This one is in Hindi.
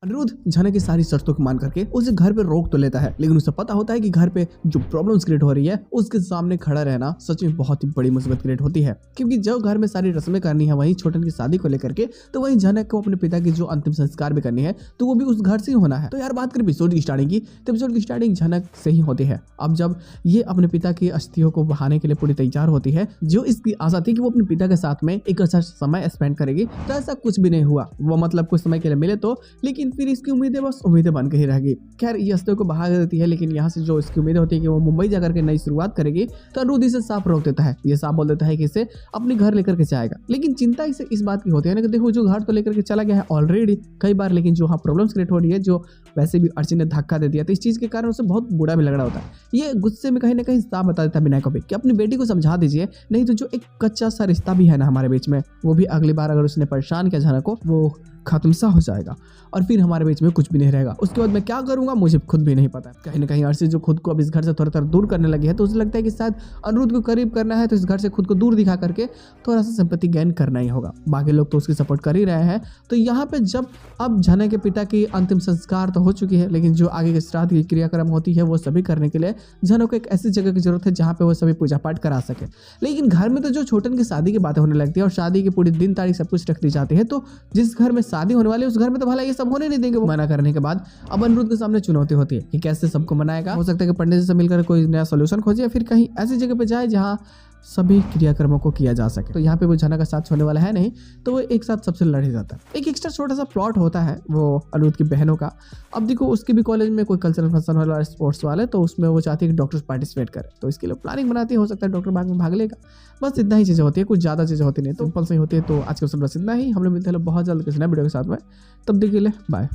अनिरुद्ध झनक की सारी शर्तों को मान करके उसे घर पे रोक तो लेता है, लेकिन उसे पता होता है कि घर पे जो प्रॉब्लम्स क्रिएट हो रही है उसके सामने खड़ा रहना सच में बहुत ही बड़ी मुसीबत क्रिएट होती है। क्योंकि जो घर में सारी रस्में करनी है वहीं छोटन की शादी को लेकर के, तो वहीं झनक को अपने पिता की जो अंतिम संस्कार भी करनी है तो वो भी उस घर से ही होना है। तो यार बात करें एपिसोड की स्टार्टिंग की, तो एपिसोड की स्टार्टिंग झनक से ही होती है। अब जब ये अपने पिता की अस्थियों को बहाने के लिए पूरी तैयार होती है, जो इसकी आशा थी कि वो अपने पिता के साथ में एक अच्छा समय स्पेंड करेगी, तो ऐसा कुछ भी नहीं हुआ। वो मतलब कुछ समय के लिए मिले तो, लेकिन फिर इसकी उम्मीदें बस उम्मीदें बन के ही रह गई। खैर ये अस्थियों को बहा देती है, लेकिन यहाँ से जो इसकी उम्मीदें होती है कि वो मुंबई जाकर के नई शुरुआत करेगी, तो अनिरुद्ध इसे साफ रोक देता है। ये साफ बोल देता है कि इसे अपने घर लेकर के जाएगा। लेकिन चिंता इसे इस बात की होती है ना कि देखो जो घर तो लेकर के चला गया है ऑलरेडी कई बार, लेकिन जो प्रॉब्लम्स क्रिएट हो रही है, जो वैसे भी अर्जुन ने धक्का दे दिया, तो इस चीज के कारण उसे बहुत बुरा भी लग रहा होता है। ये गुस्से में कहीं ना कहीं साफ बता देता है विनय को भी कि अपनी बेटी को समझा दीजिए, नहीं तो जो एक कच्चा सा रिश्ता भी है ना हमारे बीच में, वो भी अगली बार अगर उसने परेशान किया झनक को, वो खत्म सा हो जाएगा और फिर हमारे बीच में कुछ भी नहीं रहेगा। उसके बाद मैं क्या करूंगा मुझे खुद भी नहीं पता। कहीं ना कहीं अर्शी जो खुद को अब इस घर से थोड़ा थोड़ा दूर करने लगी है, तो उसे लगता है कि शायद अनिरुद्ध को करीब करना है तो इस घर से खुद को दूर दिखा करके थोड़ा सा संपत्ति गेन करना ही होगा। बाकी लोग तो उसकी सपोर्ट कर ही रहे हैं। तो यहाँ पे जब अब झनक के पिता की अंतिम संस्कार तो हो चुकी है, लेकिन जो आगे के श्राद्ध की क्रियाक्रम होती है वो सभी करने के लिए झनक को एक ऐसी जगह की जरूरत है जहाँ पे वो सभी पूजा पाठ करा सके। लेकिन घर में तो जो छोटन की शादी की बातें होने लगती है और शादी की पूरी दिन तारीख सब कुछ रख दी जाती है, तो जिस घर में शादी होने वाली है उस घर में तो भला ये सब होने नहीं देंगे। वो मना करने के बाद अब अनिरुद्ध के सामने चुनौती होती है कि कैसे सबको मनाएगा। हो सकता है कि पंडित जी से मिलकर कोई नया सोल्यूशन खोजे या फिर कहीं ऐसी जगह पे जाए जहाँ सभी क्रियाक्रमों को किया जा सके। तो यहाँ पे वो झनक का साथ छोड़ने वाला है नहीं, तो वो एक साथ सबसे लड़े जाता है। एक एक्स्ट्रा छोटा सा प्लॉट होता है वो अनिरुद्ध की बहनों का। अब देखो उसके भी कॉलेज में कोई कल्चरल फंक्शन वाला स्पोर्ट्स वाले, तो उसमें वो चाहती है कि डॉक्टर्स पार्टिसिपेट करें, तो इसके लिए प्लानिंग बनाती है। हो सकता है डॉक्टर भाग में भाग लेगा। बस इतना ही चीज़ें होती है, कुछ ज़्यादा चीज़ें होती नहीं, तो सिंपल से होती है। तो आज के बस इतना ही, हम लोग मिलते हैं बहुत जल्द किसी नए वीडियो के साथ में। तब तक के लिए बाय।